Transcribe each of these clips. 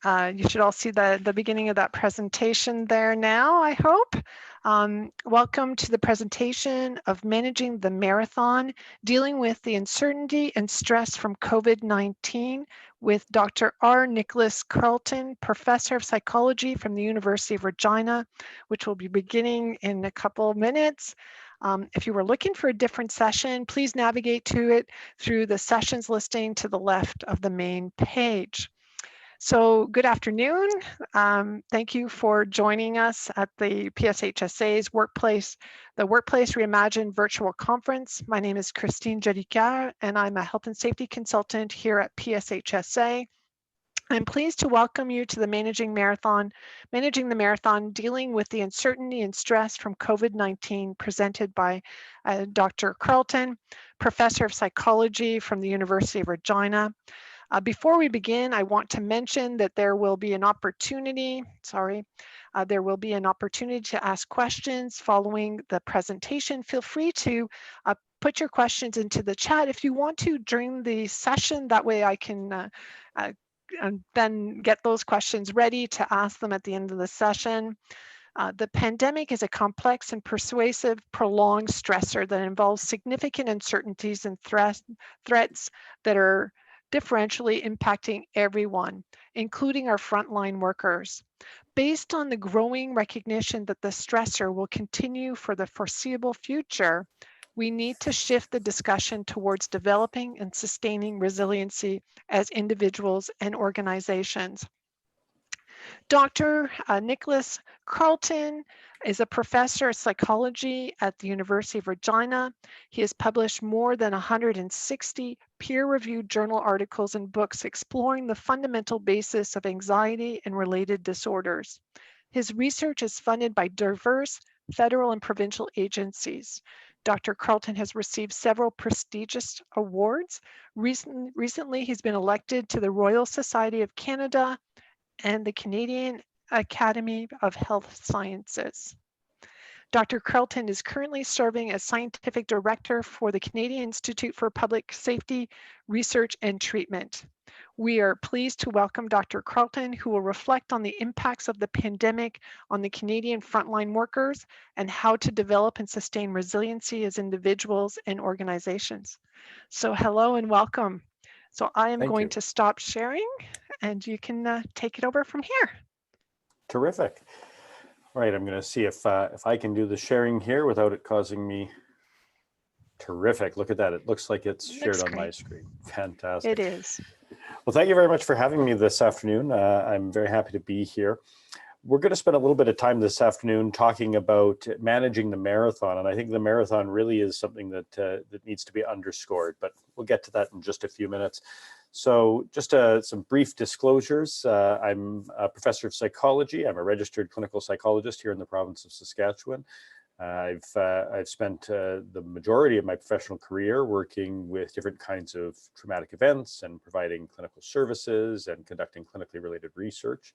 You should all see the beginning of that presentation there now, I hope. Welcome to the presentation of Managing the Marathon, Dealing with the Uncertainty and Stress from COVID-19 with Dr. R. Nicholas Carlton, Professor of Psychology from the University of Regina, which will be beginning in a couple of minutes. If you were looking for a different session, please navigate to it through the sessions listing to the left of the main page. So good afternoon. Thank you for joining us at the PSHSA's Workplace Reimagined Virtual Conference. My name is Christine Jadicard, and I'm a health and safety consultant here at PSHSA. I'm pleased to welcome you to the Managing the Marathon, Dealing with the Uncertainty and Stress from COVID-19, presented by Dr. Carlton, Professor of Psychology from the University of Regina. Before we begin, I want to mention that there will be an opportunity to ask questions following the presentation. Feel free to put your questions into the chat if you want to during the session. That way I can then get those questions ready to ask them at the end of the session. The pandemic is a complex and pervasive, prolonged stressor that involves significant uncertainties and threats that are differentially impacting everyone, including our frontline workers. Based on the growing recognition that the stressor will continue for the foreseeable future, we need to shift the discussion towards developing and sustaining resiliency as individuals and organizations. Dr. Nicholas Carlton is a professor of psychology at the University of Regina. He has published more than 160 peer-reviewed journal articles and books exploring the fundamental basis of anxiety and related disorders. His research is funded by diverse federal and provincial agencies. Dr. Carlton has received several prestigious awards. Recently, he's been elected to the Royal Society of Canada and the Canadian Academy of Health Sciences. Dr. Carlton is currently serving as Scientific Director for the Canadian Institute for Public Safety Research and Treatment. We are pleased to welcome Dr. Carlton, who will reflect on the impacts of the pandemic on the Canadian frontline workers and how to develop and sustain resiliency as individuals and organizations. So hello and welcome. So I am going to stop sharing and you can take it over from here. Terrific. All right, I'm going to see if I can do the sharing here without it causing me. Terrific. Look at that. It looks like it's shared on my screen. Fantastic. It is. Well, thank you very much for having me this afternoon. I'm very happy to be here. We're going to spend a little bit of time this afternoon talking about managing the marathon, and I think the marathon really is something that that needs to be underscored, but we'll get to that in just a few minutes. So just some brief disclosures. I'm a professor of psychology. I'm a registered clinical psychologist here in the province of Saskatchewan. I've spent the majority of my professional career working with different kinds of traumatic events and providing clinical services and conducting clinically related research.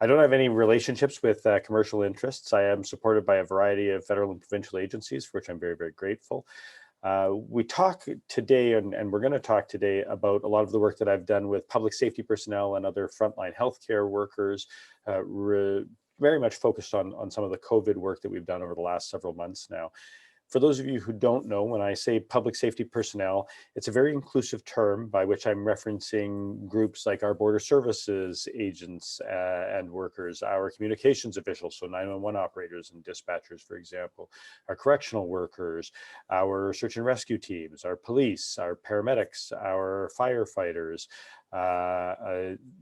I don't have any relationships with commercial interests. I am supported by a variety of federal and provincial agencies, for which I'm very, very grateful. We talk today, and we're going to talk today about a lot of the work that I've done with public safety personnel and other frontline healthcare workers, very much focused on some of the COVID work that we've done over the last several months now. For those of you who don't know, when I say public safety personnel, it's a very inclusive term by which I'm referencing groups like our border services agents and workers, our communications officials, so 911 operators and dispatchers, for example, our correctional workers, our search and rescue teams, our police, our paramedics, our firefighters.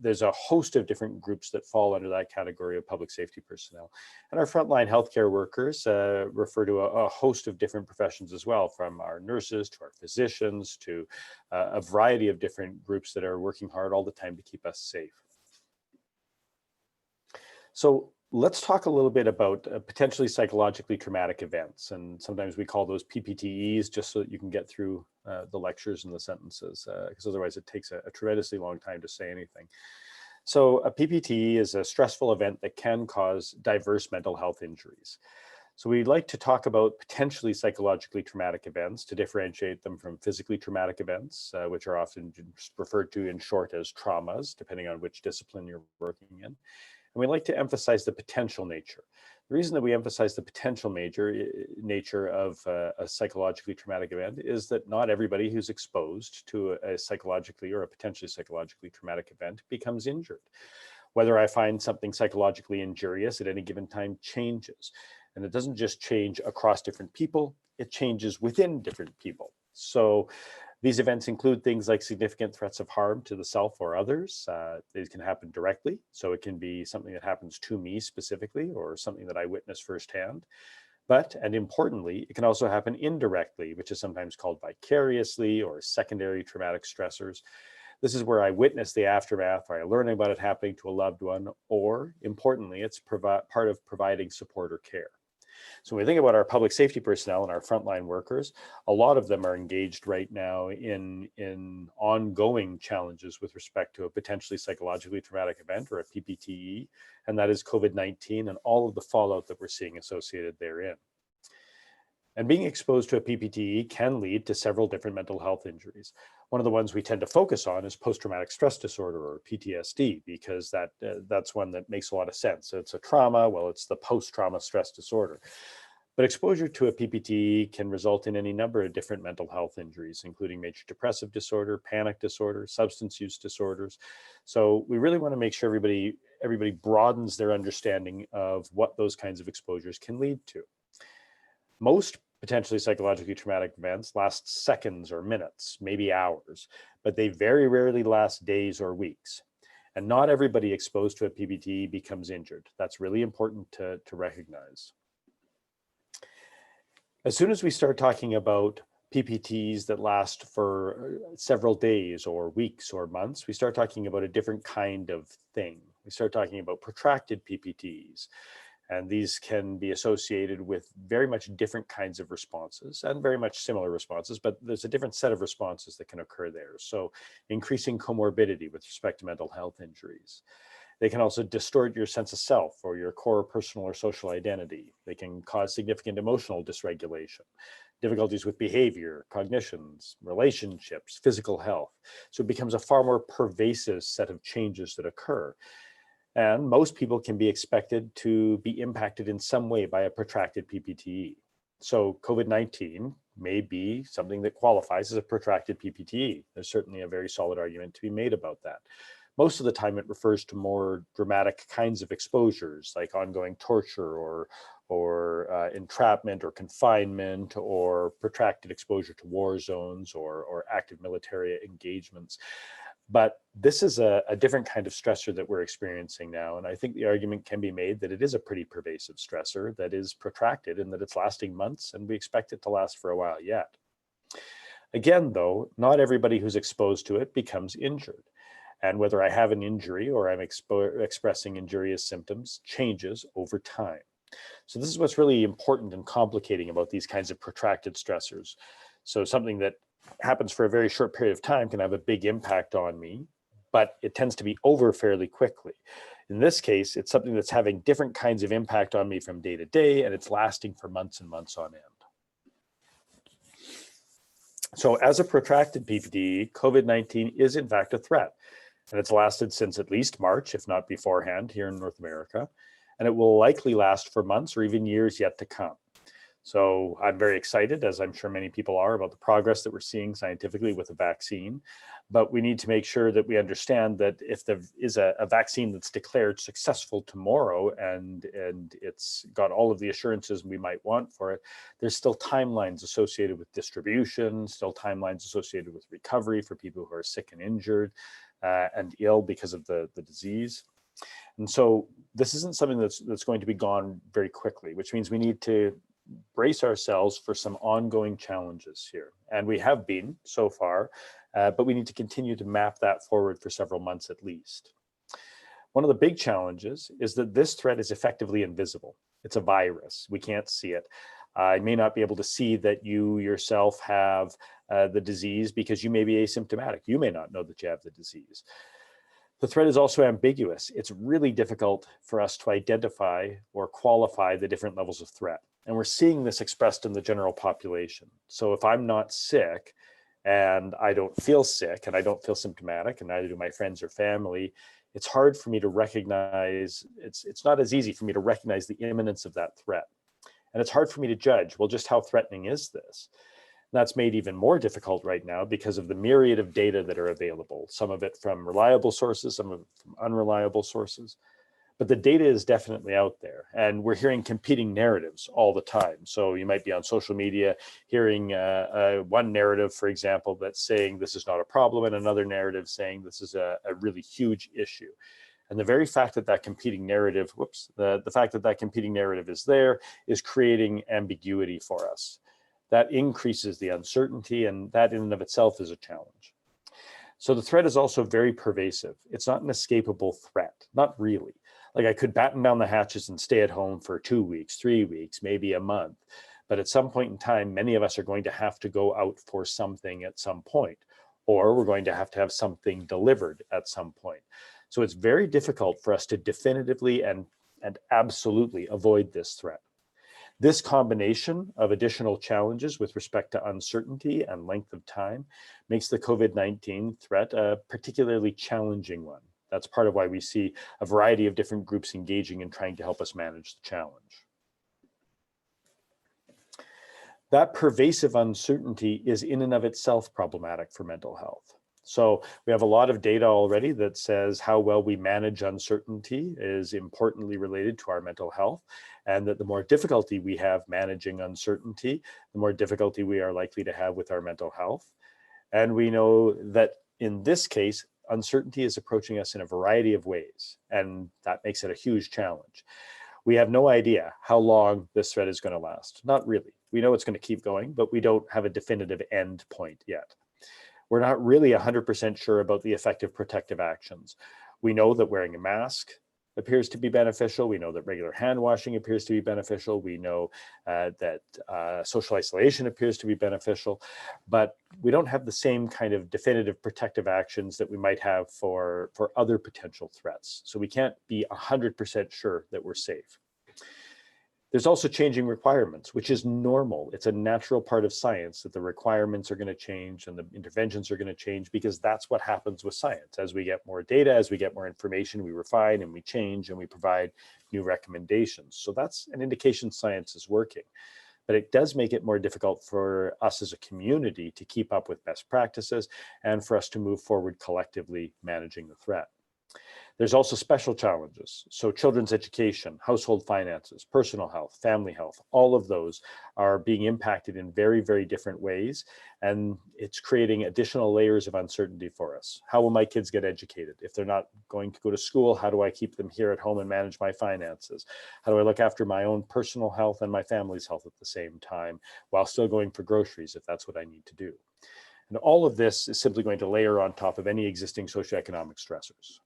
There's a host of different groups that fall under that category of public safety personnel. And our frontline healthcare workers refer to a host of different professions as well, from our nurses to our physicians to a variety of different groups that are working hard all the time to keep us safe. So let's talk a little bit about potentially psychologically traumatic events. And sometimes we call those PPTEs just so that you can get through the lectures and the sentences, because otherwise it takes a tremendously long time to say anything. So a PPTE is a stressful event that can cause diverse mental health injuries. So we'd like to talk about potentially psychologically traumatic events to differentiate them from physically traumatic events, which are often just referred to in short as traumas, depending on which discipline you're working in. And we like to emphasize the potential nature. The reason that we emphasize the potential nature of a psychologically traumatic event is that not everybody who's exposed to a psychologically or a potentially psychologically traumatic event becomes injured. Whether I find something psychologically injurious at any given time changes. And it doesn't just change across different people, it changes within different people. So these events include things like significant threats of harm to the self or others. These can happen directly. So it can be something that happens to me specifically or something that I witness firsthand. But, and importantly, it can also happen indirectly, which is sometimes called vicariously or secondary traumatic stressors. This is where I witness the aftermath, or I learn about it happening to a loved one, or importantly, it's part of providing support or care. So when we think about our public safety personnel and our frontline workers, a lot of them are engaged right now in ongoing challenges with respect to a potentially psychologically traumatic event or a PPTE, and that is COVID-19 and all of the fallout that we're seeing associated therein. And being exposed to a PPTE can lead to several different mental health injuries. One of the ones we tend to focus on is post-traumatic stress disorder, or PTSD, because that's one that makes a lot of sense. So it's a trauma, well, it's the post-trauma stress disorder. But exposure to a PPTE can result in any number of different mental health injuries, including major depressive disorder, panic disorder, substance use disorders. So we really want to make sure everybody broadens their understanding of what those kinds of exposures can lead to. Most potentially psychologically traumatic events last seconds or minutes, maybe hours, but they very rarely last days or weeks. And not everybody exposed to a PPTE becomes injured. That's really important to recognize. As soon as we start talking about PPTs that last for several days or weeks or months, we start talking about a different kind of thing. We start talking about protracted PPTs. And these can be associated with very much different kinds of responses and very much similar responses, but there's a different set of responses that can occur there. So increasing comorbidity with respect to mental health injuries. They can also distort your sense of self or your core personal or social identity. They can cause significant emotional dysregulation, difficulties with behavior, cognitions, relationships, physical health. So it becomes a far more pervasive set of changes that occur. And most people can be expected to be impacted in some way by a protracted PPTE. So COVID-19 may be something that qualifies as a protracted PPTE. There's certainly a very solid argument to be made about that. Most of the time it refers to more dramatic kinds of exposures like ongoing torture or entrapment or confinement or protracted exposure to war zones or active military engagements. But this is a different kind of stressor that we're experiencing now. And I think the argument can be made that it is a pretty pervasive stressor that is protracted and that it's lasting months, and we expect it to last for a while yet. Again, though, not everybody who's exposed to it becomes injured. And whether I have an injury or I'm expressing injurious symptoms changes over time. So this is what's really important and complicating about these kinds of protracted stressors. So something that happens for a very short period of time can have a big impact on me, but it tends to be over fairly quickly. In this case, it's something that's having different kinds of impact on me from day to day, and it's lasting for months and months on end. So as a protracted PPTE, COVID-19 is in fact a threat, and it's lasted since at least March, if not beforehand, here in North America, and it will likely last for months or even years yet to come. So I'm very excited, as I'm sure many people are, about the progress that we're seeing scientifically with a vaccine. But we need to make sure that we understand that if there is a vaccine that's declared successful tomorrow and it's got all of the assurances we might want for it, there's still timelines associated with distribution, still timelines associated with recovery for people who are sick and injured and ill because of the disease. And so this isn't something that's going to be gone very quickly, which means we need to brace ourselves for some ongoing challenges here. And we have been so far, but we need to continue to map that forward for several months at least. One of the big challenges is that this threat is effectively invisible. It's a virus. We can't see it. I may not be able to see that you yourself have the disease because you may be asymptomatic. You may not know that you have the disease. The threat is also ambiguous. It's really difficult for us to identify or qualify the different levels of threat. And we're seeing this expressed in the general population. So if I'm not sick and I don't feel sick and I don't feel symptomatic, and neither do my friends or family, it's hard for me to recognize, it's not as easy for me to recognize the imminence of that threat. And it's hard for me to judge, well, just how threatening is this? That's made even more difficult right now because of the myriad of data that are available, some of it from reliable sources, some of it from unreliable sources. But the data is definitely out there, and we're hearing competing narratives all the time. So you might be on social media hearing one narrative, for example, that's saying this is not a problem, and another narrative saying this is a really huge issue. And the very fact that that competing narrative, the fact that that competing narrative is there is creating ambiguity for us. That increases the uncertainty, and that in and of itself is a challenge. So the threat is also very pervasive. It's not an escapable threat, not really. Like, I could batten down the hatches and stay at home for 2 weeks, 3 weeks, maybe a month. But at some point in time, many of us are going to have to go out for something at some point, or we're going to have something delivered at some point. So it's very difficult for us to definitively and absolutely avoid this threat. This combination of additional challenges with respect to uncertainty and length of time makes the COVID-19 threat a particularly challenging one. That's part of why we see a variety of different groups engaging in trying to help us manage the challenge. That pervasive uncertainty is in and of itself problematic for mental health. So we have a lot of data already that says how well we manage uncertainty is importantly related to our mental health, and that the more difficulty we have managing uncertainty, the more difficulty we are likely to have with our mental health. And we know that in this case, uncertainty is approaching us in a variety of ways, and that makes it a huge challenge. We have no idea how long this threat is going to last. Not really. We know it's going to keep going, but we don't have a definitive end point yet. We're not really 100% sure about the effective protective actions. We know that wearing a mask appears to be beneficial. We know that regular hand washing appears to be beneficial. We know that social isolation appears to be beneficial, but we don't have the same kind of definitive protective actions that we might have for other potential threats. So we can't be 100% sure that we're safe. There's also changing requirements, which is normal. It's a natural part of science that the requirements are going to change and the interventions are going to change, because that's what happens with science. As we get more data, as we get more information, we refine and we change and we provide new recommendations. So that's an indication science is working. But it does make it more difficult for us as a community to keep up with best practices and for us to move forward collectively managing the threat. There's also special challenges. So children's education, household finances, personal health, family health, all of those are being impacted in very, very different ways. And it's creating additional layers of uncertainty for us. How will my kids get educated? If they're not going to go to school, how do I keep them here at home and manage my finances? How do I look after my own personal health and my family's health at the same time while still going for groceries if that's what I need to do? And all of this is simply going to layer on top of any existing socioeconomic stressors.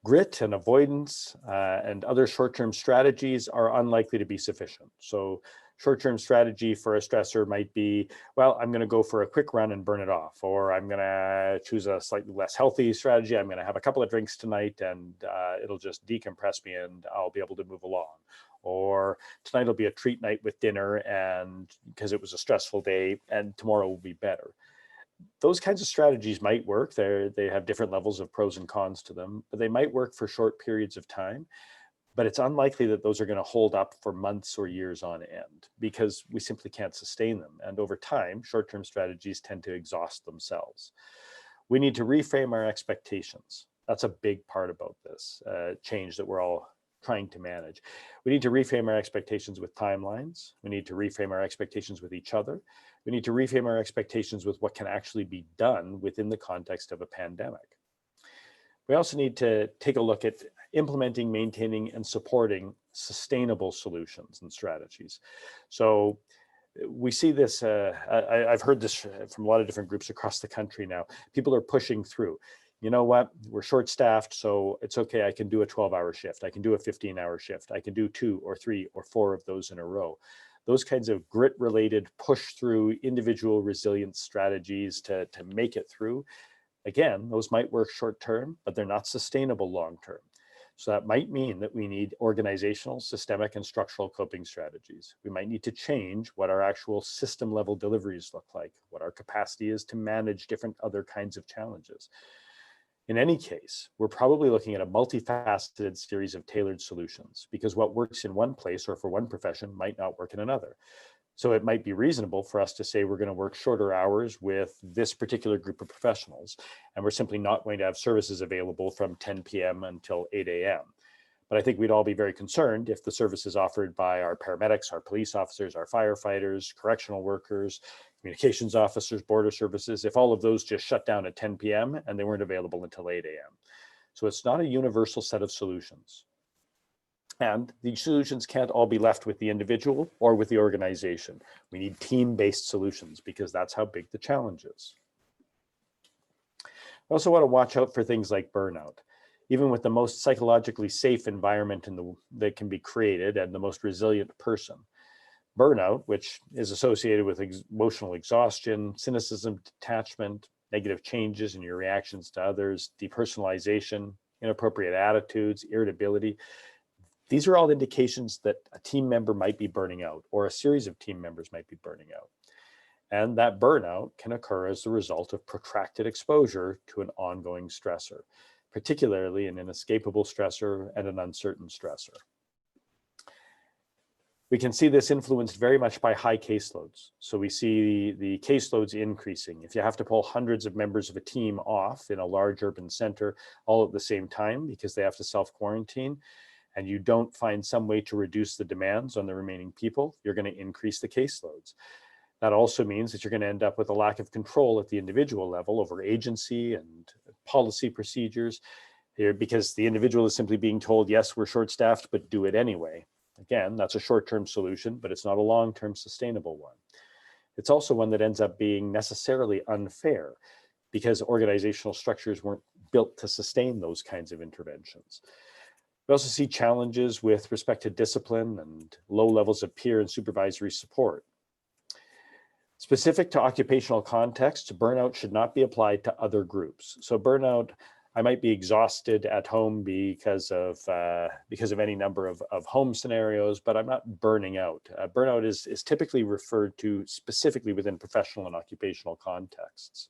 Grit and avoidance and other short-term strategies are unlikely to be sufficient. So short-term strategy for a stressor might be, well, I'm going to go for a quick run and burn it off, or I'm going to choose a slightly less healthy strategy. I'm going to have a couple of drinks tonight and it'll just decompress me and I'll be able to move along. Or tonight will be a treat night with dinner, and because it was a stressful day, and tomorrow will be better. Those kinds of strategies might work. They have different levels of pros and cons to them, but they might work for short periods of time. But it's unlikely that those are going to hold up for months or years on end, because we simply can't sustain them. And over time, short-term strategies tend to exhaust themselves. We need to reframe our expectations. That's a big part about this change that we're all trying to manage. We need to reframe our expectations with timelines. We need to reframe our expectations with each other. We need to reframe our expectations with what can actually be done within the context of a pandemic. We also need to take a look at implementing, maintaining, and supporting sustainable solutions and strategies. So we see this, I've heard this from a lot of different groups across the country now. People are pushing through. You know what, we're short-staffed, so it's okay, I can do a 12-hour shift, I can do a 15-hour shift, I can do 2 or 3 or 4 of those in a row. Those kinds of grit-related push-through individual resilience strategies to make it through, again, those might work short-term, but they're not sustainable long-term. So that might mean that we need organizational, systemic, and structural coping strategies. We might need to change what our actual system level deliveries look like, what our capacity is to manage different other kinds of challenges. In any case, we're probably looking at a multifaceted series of tailored solutions, because what works in one place or for one profession might not work in another. So it might be reasonable for us to say we're going to work shorter hours with this particular group of professionals, and we're simply not going to have services available from 10 p.m. until 8 a.m. But I think we'd all be very concerned if the services offered by our paramedics, our police officers, our firefighters, correctional workers, communications officers, border services, if all of those just shut down at 10 p.m. and they weren't available until 8 a.m. So it's not a universal set of solutions. And these solutions can't all be left with the individual or with the organization. We need team-based solutions because that's how big the challenge is. We also want to watch out for things like burnout. Even with the most psychologically safe environment that can be created and the most resilient person, burnout, which is associated with emotional exhaustion, cynicism, detachment, negative changes in your reactions to others, depersonalization, inappropriate attitudes, irritability, these are all indications that a team member might be burning out, or a series of team members might be burning out. And that burnout can occur as the result of protracted exposure to an ongoing stressor, particularly an inescapable stressor and an uncertain stressor. We can see this influenced very much by high caseloads. So we see the caseloads increasing. If you have to pull hundreds of members of a team off in a large urban center all at the same time because they have to self-quarantine, and you don't find some way to reduce the demands on the remaining people, you're going to increase the caseloads. That also means that you're going to end up with a lack of control at the individual level over agency and policy procedures here, because the individual is simply being told, yes, we're short-staffed, but do it anyway. Again, that's a short-term solution, but it's not a long-term sustainable one. It's also one that ends up being necessarily unfair because organizational structures weren't built to sustain those kinds of interventions. We also see challenges with respect to discipline and low levels of peer and supervisory support. Specific to occupational contexts, burnout should not be applied to other groups. So burnout, I might be exhausted at home because of any number of home scenarios, but I'm not burning out. Burnout is typically referred to specifically within professional and occupational contexts.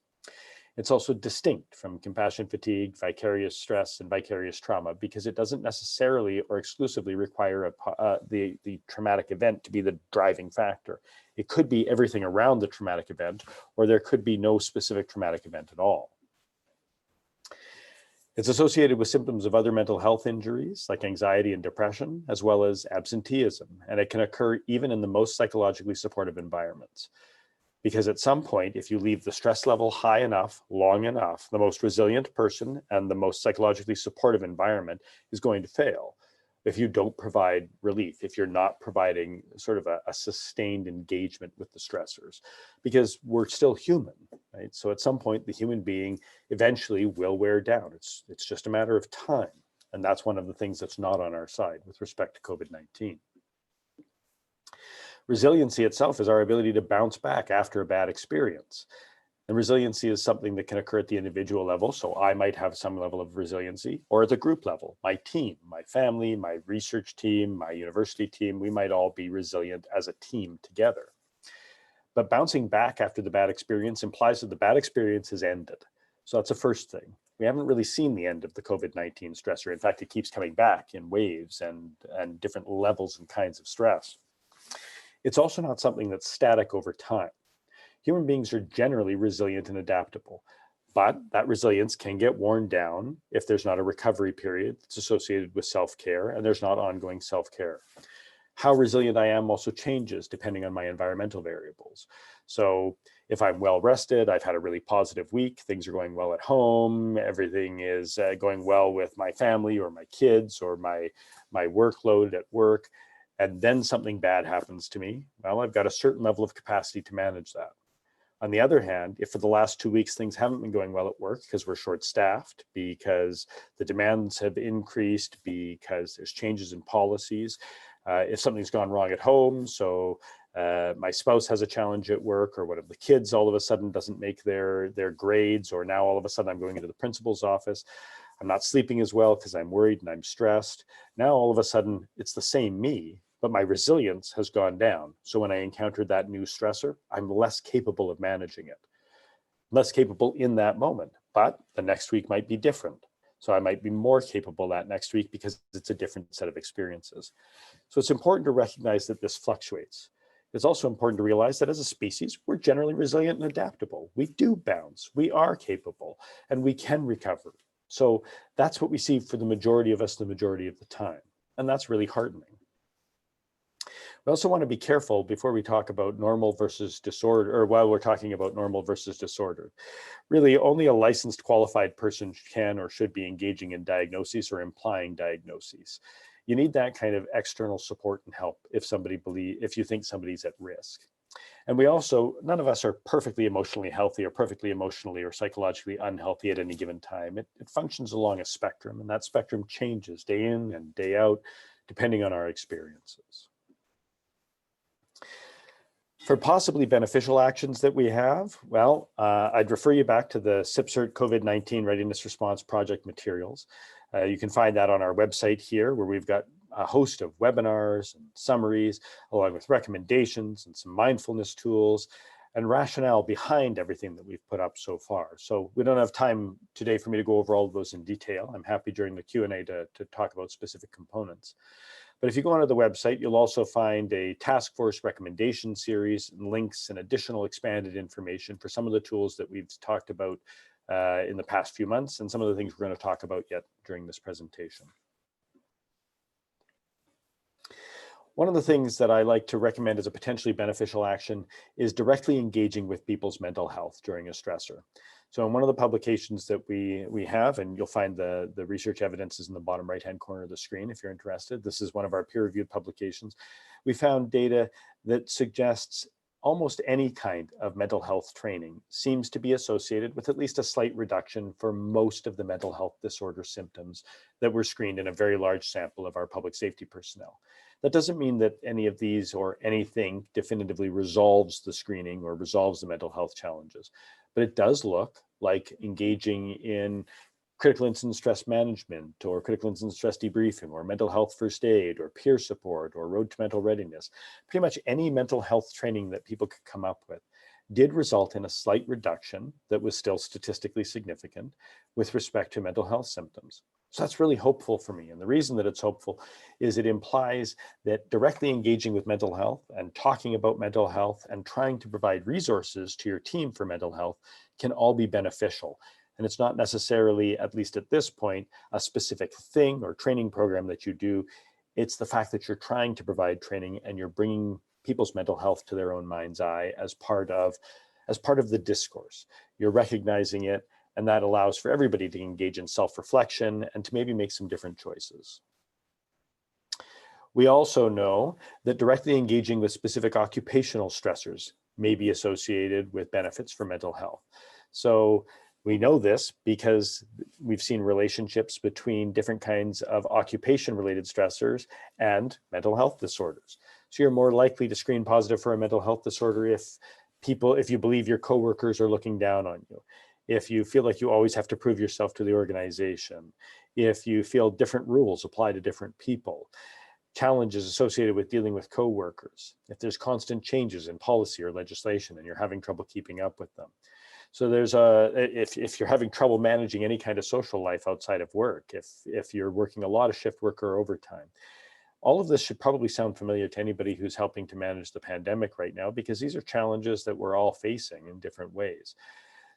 It's also distinct from compassion fatigue, vicarious stress, and vicarious trauma because it doesn't necessarily or exclusively require the traumatic event to be the driving factor. It could be everything around the traumatic event, or there could be no specific traumatic event at all. It's associated with symptoms of other mental health injuries like anxiety and depression, as well as absenteeism, and it can occur even in the most psychologically supportive environments. Because at some point, if you leave the stress level high enough, long enough, the most resilient person and the most psychologically supportive environment is going to fail. If you don't provide relief, if you're not providing sort of a sustained engagement with the stressors, because we're still human, right? So at some point, the human being eventually will wear down. It's just a matter of time. And that's one of the things that's not on our side with respect to COVID-19. Resiliency itself is our ability to bounce back after a bad experience. And resiliency is something that can occur at the individual level. So I might have some level of resiliency, or at the group level, my team, my family, my research team, my university team, we might all be resilient as a team together. But bouncing back after the bad experience implies that the bad experience has ended. So that's the first thing. We haven't really seen the end of the COVID-19 stressor. In fact, it keeps coming back in waves and different levels and kinds of stress. It's also not something that's static over time. Human beings are generally resilient and adaptable, but that resilience can get worn down if there's not a recovery period that's associated with self-care and there's not ongoing self-care. How resilient I am also changes depending on my environmental variables. So if I'm well rested, I've had a really positive week, things are going well at home, everything is going well with my family or my kids or my workload at work, and then something bad happens to me, well, I've got a certain level of capacity to manage that. On the other hand, if for the last 2 weeks things haven't been going well at work because we're short-staffed, because the demands have increased, because there's changes in policies, if something's gone wrong at home, so my spouse has a challenge at work, or one of the kids all of a sudden doesn't make their grades, or now all of a sudden I'm going into the principal's office, I'm not sleeping as well because I'm worried and I'm stressed. Now, all of a sudden, it's the same me, but my resilience has gone down. So when I encounter that new stressor, I'm less capable of managing it, less capable in that moment, but the next week might be different. So I might be more capable that next week because it's a different set of experiences. So it's important to recognize that this fluctuates. It's also important to realize that as a species, we're generally resilient and adaptable. We do bounce, we are capable, and we can recover. So that's what we see for the majority of us the majority of the time. And that's really heartening. We also want to be careful before we talk about normal versus disorder, or while we're talking about normal versus disorder. Really, only a licensed qualified person can or should be engaging in diagnoses or implying diagnoses. You need that kind of external support and help if you think somebody's at risk. And we also, none of us are perfectly emotionally healthy or perfectly emotionally or psychologically unhealthy at any given time. It functions along a spectrum, and that spectrum changes day in and day out, depending on our experiences. For possibly beneficial actions that we have, well, I'd refer you back to the CIPSRT COVID-19 Readiness Response Project materials. You can find that on our website here, where we've got a host of webinars and summaries, along with recommendations and some mindfulness tools and rationale behind everything that we've put up so far. So we don't have time today for me to go over all of those in detail. I'm happy during the Q&A to talk about specific components. But if you go onto the website, you'll also find a task force recommendation series and links and additional expanded information for some of the tools that we've talked about in the past few months and some of the things we're going to talk about yet during this presentation. One of the things that I like to recommend as a potentially beneficial action is directly engaging with people's mental health during a stressor. So in one of the publications that we have, and you'll find the research evidence is in the bottom right-hand corner of the screen if you're interested. This is one of our peer-reviewed publications. We found data that suggests almost any kind of mental health training seems to be associated with at least a slight reduction for most of the mental health disorder symptoms that were screened in a very large sample of our public safety personnel. That doesn't mean that any of these or anything definitively resolves the screening or resolves the mental health challenges, but it does look like engaging in critical incident stress management or critical incident stress debriefing or mental health first aid or peer support or road to mental readiness, pretty much any mental health training that people could come up with did result in a slight reduction that was still statistically significant with respect to mental health symptoms. So that's really hopeful for me. And the reason that it's hopeful is it implies that directly engaging with mental health and talking about mental health and trying to provide resources to your team for mental health can all be beneficial. And it's not necessarily, at least at this point, a specific thing or training program that you do. It's the fact that you're trying to provide training and you're bringing people's mental health to their own mind's eye as part of the discourse. You're recognizing it, and that allows for everybody to engage in self-reflection and to maybe make some different choices. We also know that directly engaging with specific occupational stressors may be associated with benefits for mental health. So we know this because we've seen relationships between different kinds of occupation-related stressors and mental health disorders. So you're more likely to screen positive for a mental health disorder if you believe your coworkers are looking down on you, if you feel like you always have to prove yourself to the organization, if you feel different rules apply to different people, challenges associated with dealing with coworkers, if there's constant changes in policy or legislation and you're having trouble keeping up with them. So if you're having trouble managing any kind of social life outside of work, if you're working a lot of shift work or overtime, all of this should probably sound familiar to anybody who's helping to manage the pandemic right now, because these are challenges that we're all facing in different ways.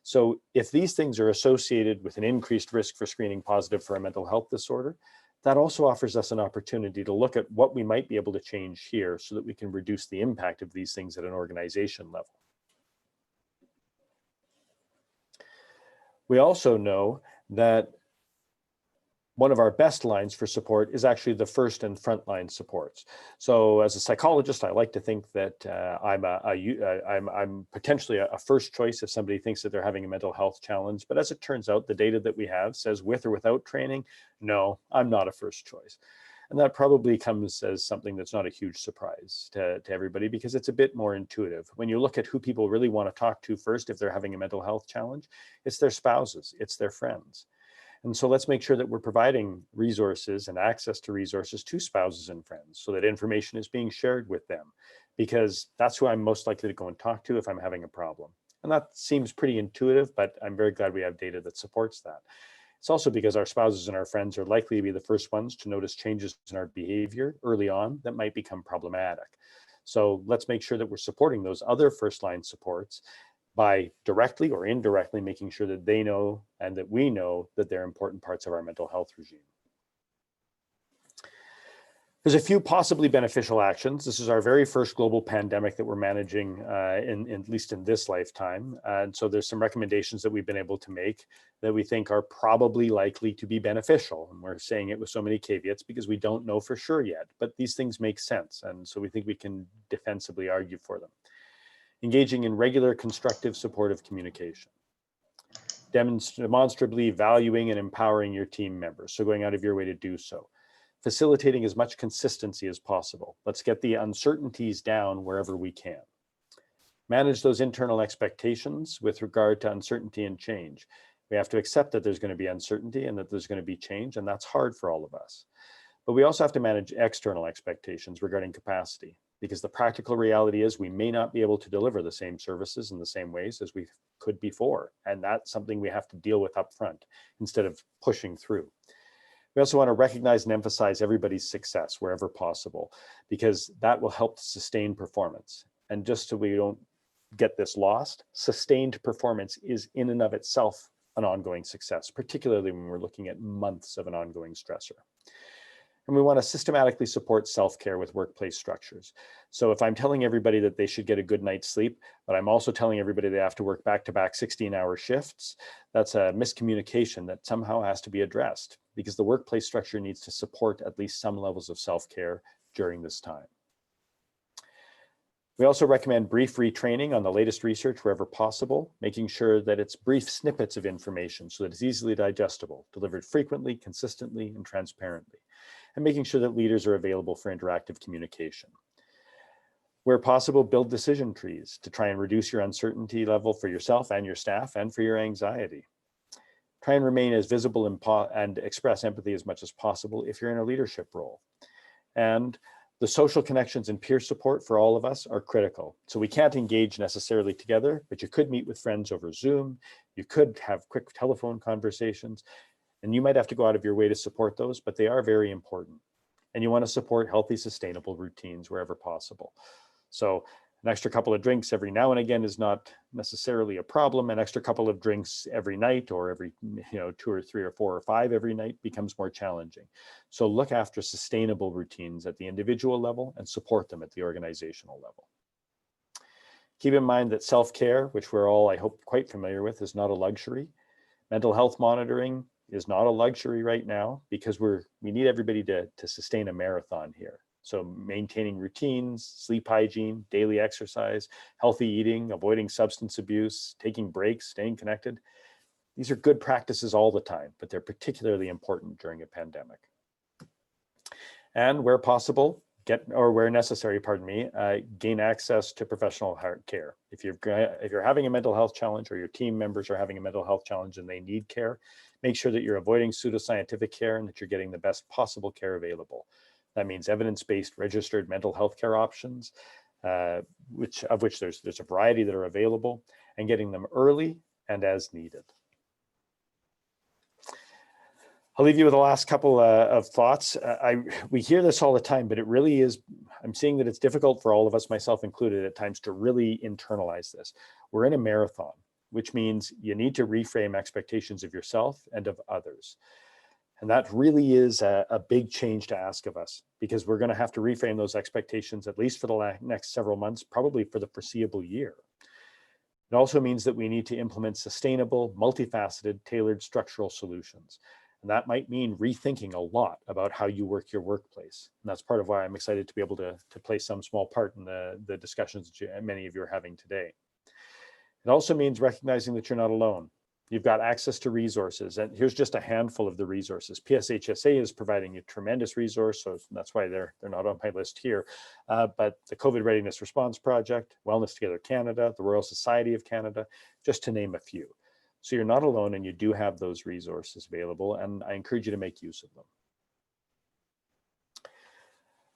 So if these things are associated with an increased risk for screening positive for a mental health disorder, that also offers us an opportunity to look at what we might be able to change here so that we can reduce the impact of these things at an organization level. We also know that one of our best lines for support is actually the first and frontline supports. So as a psychologist, I like to think that I'm potentially a first choice if somebody thinks that they're having a mental health challenge. But as it turns out, the data that we have says with or without training, no, I'm not a first choice. And that probably comes as something that's not a huge surprise to everybody, because it's a bit more intuitive. When you look at who people really want to talk to first if they're having a mental health challenge, it's their spouses, it's their friends. And so let's make sure that we're providing resources and access to resources to spouses and friends so that information is being shared with them, because that's who I'm most likely to go and talk to if I'm having a problem. And that seems pretty intuitive, but I'm very glad we have data that supports that. It's also because our spouses and our friends are likely to be the first ones to notice changes in our behavior early on that might become problematic. So let's make sure that we're supporting those other first line supports by directly or indirectly making sure that they know and that we know that they're important parts of our mental health regime. There's a few possibly beneficial actions. This is our very first global pandemic that we're managing at least in this lifetime. And so there's some recommendations that we've been able to make that we think are probably likely to be beneficial. And we're saying it with so many caveats because we don't know for sure yet, but these things make sense. And so we think we can defensively argue for them. Engaging in regular constructive supportive communication. Demonstrably valuing and empowering your team members. So going out of your way to do so. Facilitating as much consistency as possible. Let's get the uncertainties down wherever we can. Manage those internal expectations with regard to uncertainty and change. We have to accept that there's going to be uncertainty and that there's going to be change, and that's hard for all of us. But we also have to manage external expectations regarding capacity, because the practical reality is we may not be able to deliver the same services in the same ways as we could before, and that's something we have to deal with up front instead of pushing through. We also want to recognize and emphasize everybody's success wherever possible, because that will help to sustain performance. And just so we don't get this lost, sustained performance is in and of itself an ongoing success, particularly when we're looking at months of an ongoing stressor. And we want to systematically support self-care with workplace structures. So if I'm telling everybody that they should get a good night's sleep, but I'm also telling everybody they have to work back-to-back 16-hour shifts, that's a miscommunication that somehow has to be addressed, because the workplace structure needs to support at least some levels of self-care during this time. We also recommend brief retraining on the latest research wherever possible, making sure that it's brief snippets of information so that it's easily digestible, delivered frequently, consistently, and transparently, and making sure that leaders are available for interactive communication. Where possible, build decision trees to try and reduce your uncertainty level for yourself and your staff and for your anxiety. Try and remain as visible and express empathy as much as possible if you're in a leadership role. And the social connections and peer support for all of us are critical. So we can't engage necessarily together, but you could meet with friends over Zoom. You could have quick telephone conversations, and you might have to go out of your way to support those, but they are very important. And you want to support healthy, sustainable routines wherever possible. So an extra couple of drinks every now and again is not necessarily a problem. An extra couple of drinks every night or every 2 or 3 or 4 or 5 every night becomes more challenging. So look after sustainable routines at the individual level and support them at the organizational level. Keep in mind that self-care, which we're all, I hope, quite familiar with, is not a luxury. Mental health monitoring is not a luxury right now because we need everybody to sustain a marathon here. So maintaining routines, sleep hygiene, daily exercise, healthy eating, avoiding substance abuse, taking breaks, staying connected. These are good practices all the time, but they're particularly important during a pandemic. And where possible, where necessary, gain access to professional care. If you're having a mental health challenge or your team members are having a mental health challenge and they need care, make sure that you're avoiding pseudoscientific care and that you're getting the best possible care available. That means evidence-based registered mental health care options, of which there's a variety that are available, and getting them early and as needed. I'll leave you with the last couple of thoughts. We hear this all the time, but it really is, I'm seeing that it's difficult for all of us, myself included, at times to really internalize this. We're in a marathon, which means you need to reframe expectations of yourself and of others. And that really is a big change to ask of us, because we're going to have to reframe those expectations, at least for the next several months, probably for the foreseeable year. It also means that we need to implement sustainable, multifaceted, tailored structural solutions. And that might mean rethinking a lot about how you work your workplace. And that's part of why I'm excited to be able to play some small part in the discussions that many of you are having today. It also means recognizing that you're not alone. You've got access to resources, and here's just a handful of the resources. PSHSA is providing a tremendous resource, so that's why they're not on my list here. But the COVID Readiness Response Project, Wellness Together Canada, the Royal Society of Canada, just to name a few. So you're not alone, and you do have those resources available, and I encourage you to make use of them.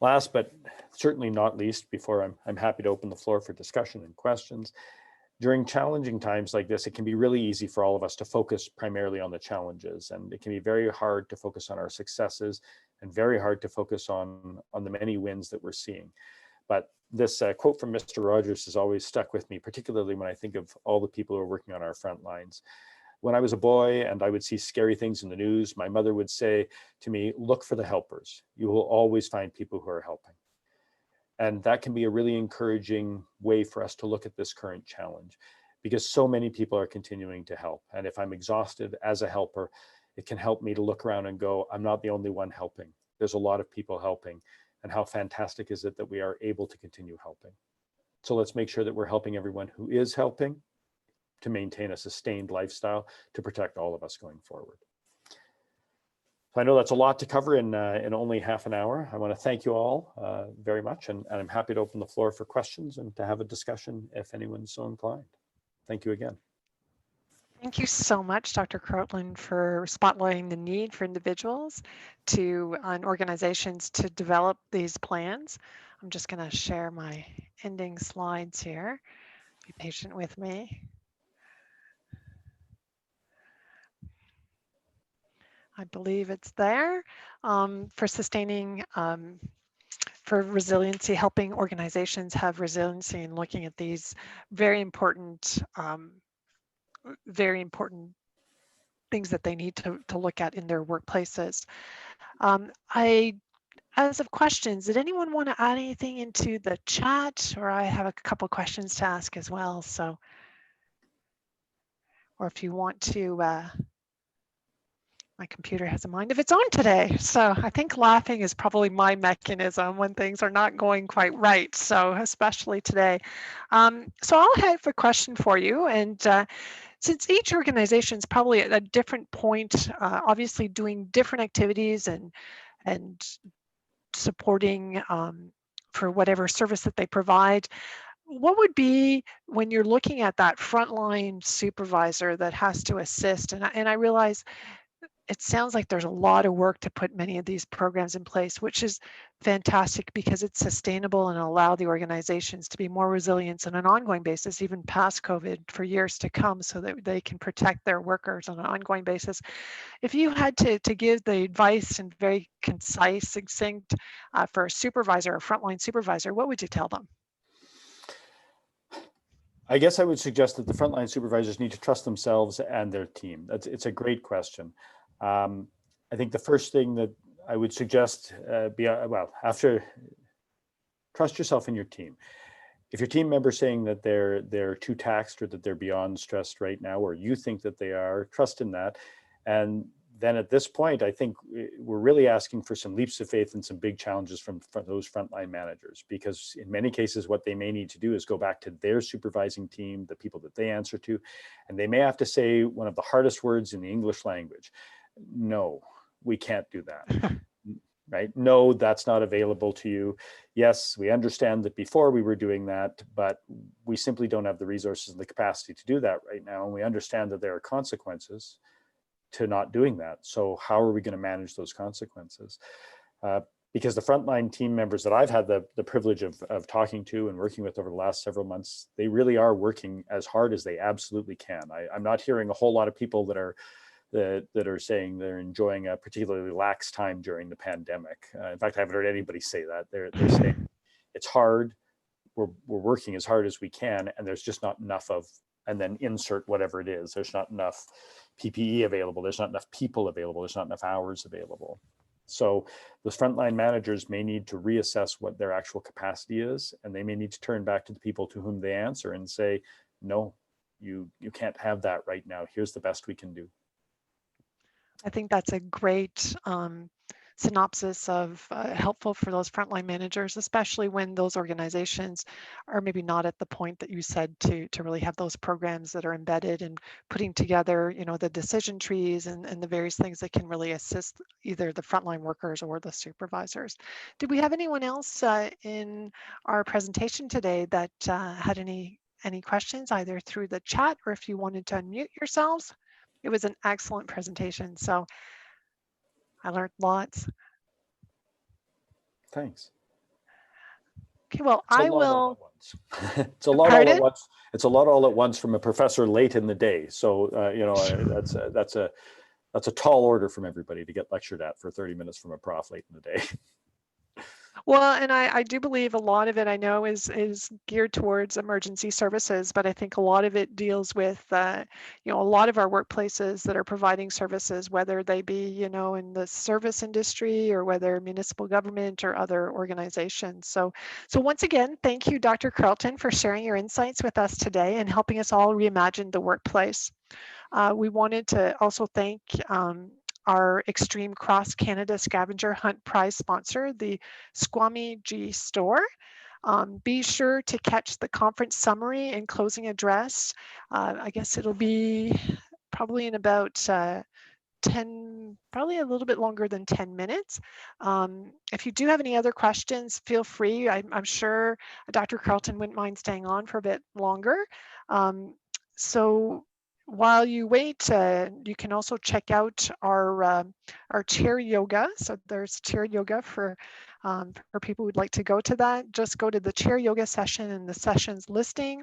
Last but certainly not least, before I'm happy to open the floor for discussion and questions, during challenging times like this, it can be really easy for all of us to focus primarily on the challenges, and it can be very hard to focus on our successes and very hard to focus on the many wins that we're seeing. But this quote from Mr. Rogers has always stuck with me, particularly when I think of all the people who are working on our front lines. When I was a boy and I would see scary things in the news, my mother would say to me, look for the helpers. You will always find people who are helping. And that can be a really encouraging way for us to look at this current challenge, because so many people are continuing to help. And if I'm exhausted as a helper, it can help me to look around and go, I'm not the only one helping. There's a lot of people helping. And how fantastic is it that we are able to continue helping? So let's make sure that we're helping everyone who is helping to maintain a sustained lifestyle to protect all of us going forward. So I know that's a lot to cover in only half an hour. I want to thank you all very much, and I'm happy to open the floor for questions and to have a discussion if anyone's so inclined. Thank you again. Thank you so much, Dr. Croteland, for spotlighting the need for individuals and organizations to develop these plans. I'm just going to share my ending slides here. Be patient with me. I believe it's there for sustaining, for resiliency, helping organizations have resiliency and looking at these very important things that they need to look at in their workplaces. As of questions, did anyone want to add anything into the chat? Or I have a couple questions to ask as well. So, or if you want to, my computer has a mind if it's on today. So I think laughing is probably my mechanism when things are not going quite right. So especially today. So I'll have a question for you. And since each organization is probably at a different point, obviously doing different activities and supporting for whatever service that they provide, what would be, when you're looking at that frontline supervisor that has to assist, and I realize it sounds like there's a lot of work to put many of these programs in place, which is fantastic because it's sustainable and allow the organizations to be more resilient on an ongoing basis, even past COVID for years to come, so that they can protect their workers on an ongoing basis. If you had to give the advice and very concise, succinct for a supervisor, a frontline supervisor, what would you tell them? I guess I would suggest that the frontline supervisors need to trust themselves and their team. It's a great question. I think the first thing that I would suggest after, trust yourself in your team. If your team member's saying that they're too taxed or that they're beyond stressed right now, or you think that they are, trust in that. And then at this point, I think we're really asking for some leaps of faith and some big challenges from those frontline managers, because in many cases, what they may need to do is go back to their supervising team, the people that they answer to, and they may have to say one of the hardest words in the English language. No, we can't do that. Right? No, that's not available to you. Yes, we understand that before we were doing that, but we simply don't have the resources and the capacity to do that right now. And we understand that there are consequences to not doing that. So how are we going to manage those consequences? Because the frontline team members that I've had the privilege of talking to and working with over the last several months, they really are working as hard as they absolutely can. I'm not hearing a whole lot of people that are saying they're enjoying a particularly lax time during the pandemic. In fact, I haven't heard anybody say that. They're saying it's hard. We're working as hard as we can, and there's just not enough of, and then insert whatever it is. There's not enough PPE available. There's not enough people available. There's not enough hours available. So those frontline managers may need to reassess what their actual capacity is, and they may need to turn back to the people to whom they answer and say, no, you can't have that right now. Here's the best we can do. I think that's a great synopsis of helpful for those frontline managers, especially when those organizations are maybe not at the point that you said to really have those programs that are embedded and putting together, the decision trees and the various things that can really assist either the frontline workers or the supervisors. Did we have anyone else in our presentation today that had any any questions either through the chat or if you wanted to unmute yourselves. It was an excellent presentation, so I learned lots. Thanks. Okay, well, It's a I lot all will. at once. It's a lot all at Pardon? once. It's a lot all at once from a professor late in the day. So that's a tall order from everybody to get lectured at for 30 minutes from a prof late in the day. Well, and I do believe a lot of it I know is geared towards emergency services, but I think a lot of it deals with a lot of our workplaces that are providing services, whether they be in the service industry or whether municipal government or other organizations. So once again, thank you, Dr. Carlton, for sharing your insights with us today and helping us all reimagine the workplace. We wanted to also thank our Extreme Cross Canada Scavenger Hunt Prize sponsor, the Squamish G Store. Be sure to catch the conference summary and closing address. I guess it'll be probably in about 10, probably a little bit longer than 10 minutes. If you do have any other questions, feel free. I'm sure Dr. Carlton wouldn't mind staying on for a bit longer. So while you wait, you can also check out our chair yoga. So there's chair yoga for people who'd like to go to that. Just go to the chair yoga session and the sessions listing.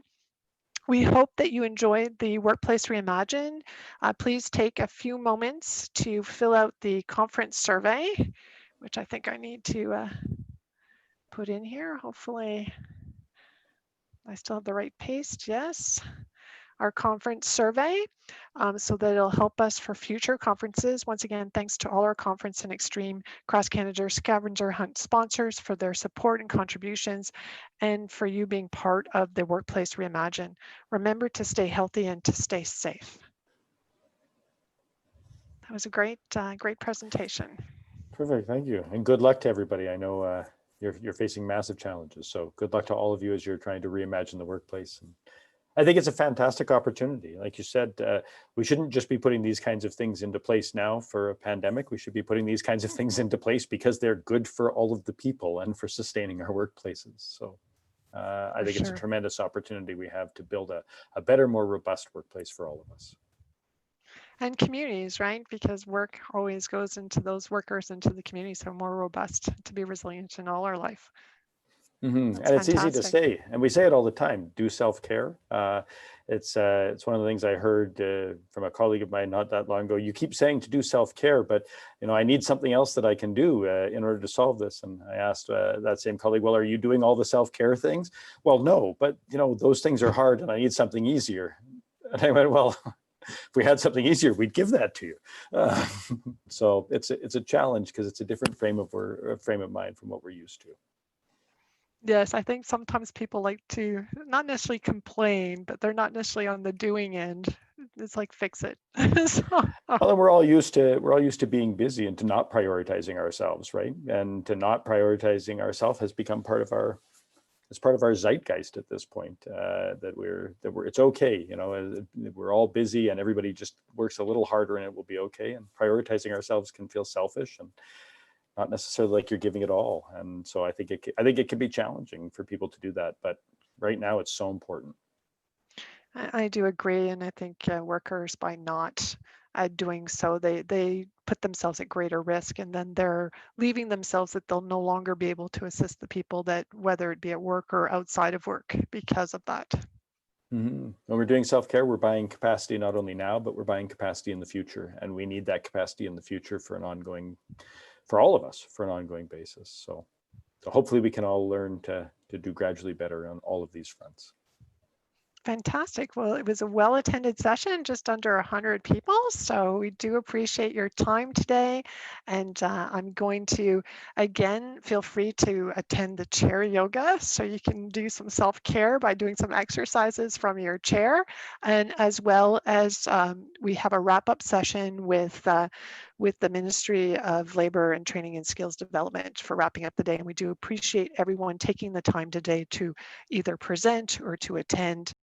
We hope that you enjoyed the Workplace Reimagined. Please take a few moments to fill out the conference survey, which I think I need to put in here. Hopefully I still have the right paste. Yes. Our conference survey, so that it'll help us for future conferences. Once again, thanks to all our conference and Extreme Cross Canada Scavenger Hunt sponsors for their support and contributions, and for you being part of the Workplace Reimagined. Remember to stay healthy and to stay safe. That was a great presentation. Perfect, thank you. And good luck to everybody. I know you're facing massive challenges. So good luck to all of you as you're trying to reimagine the workplace. And I think it's a fantastic opportunity. Like you said, we shouldn't just be putting these kinds of things into place now for a pandemic. We should be putting these kinds of things into place because they're good for all of the people and for sustaining our workplaces. So I think it's a tremendous opportunity we have to build a better, more robust workplace for all of us. And communities, right? Because work always goes into those workers, into the community, so more robust to be resilient in all our life. Mm-hmm. And it's easy to say, and we say it all the time, do self-care. It's one of the things I heard from a colleague of mine not that long ago. You keep saying to do self-care, but I need something else that I can do in order to solve this. And I asked that same colleague, well, are you doing all the self-care things? Well, no, but those things are hard and I need something easier. And I went, well, if we had something easier, we'd give that to you. So it's a challenge because it's a different frame of mind from what we're used to. Yes, I think sometimes people like to not necessarily complain, but they're not necessarily on the doing end. It's like fix it. Well, and we're all used to being busy and to not prioritizing ourselves, right? And to not prioritizing ourselves has become part of our zeitgeist at this point. It's okay, we're all busy and everybody just works a little harder and it will be okay. And prioritizing ourselves can feel selfish and not necessarily like you're giving it all. And so I think it can be challenging for people to do that, but right now it's so important. I do agree, and I think workers, by not doing so, they put themselves at greater risk, and then they're leaving themselves that they'll no longer be able to assist the people that, whether it be at work or outside of work, because of that. Mm-hmm. When we're doing self-care, we're buying capacity not only now, but we're buying capacity in the future, and we need that capacity in the future for all of us, for an ongoing basis. So hopefully we can all learn to do gradually better on all of these fronts. Fantastic. Well, it was a well-attended session, just under 100 people. So we do appreciate your time today. And I'm going to, again, feel free to attend the chair yoga. So you can do some self-care by doing some exercises from your chair. And as well as we have a wrap-up session with the Ministry of Labor and Training and Skills Development for wrapping up the day. And we do appreciate everyone taking the time today to either present or to attend.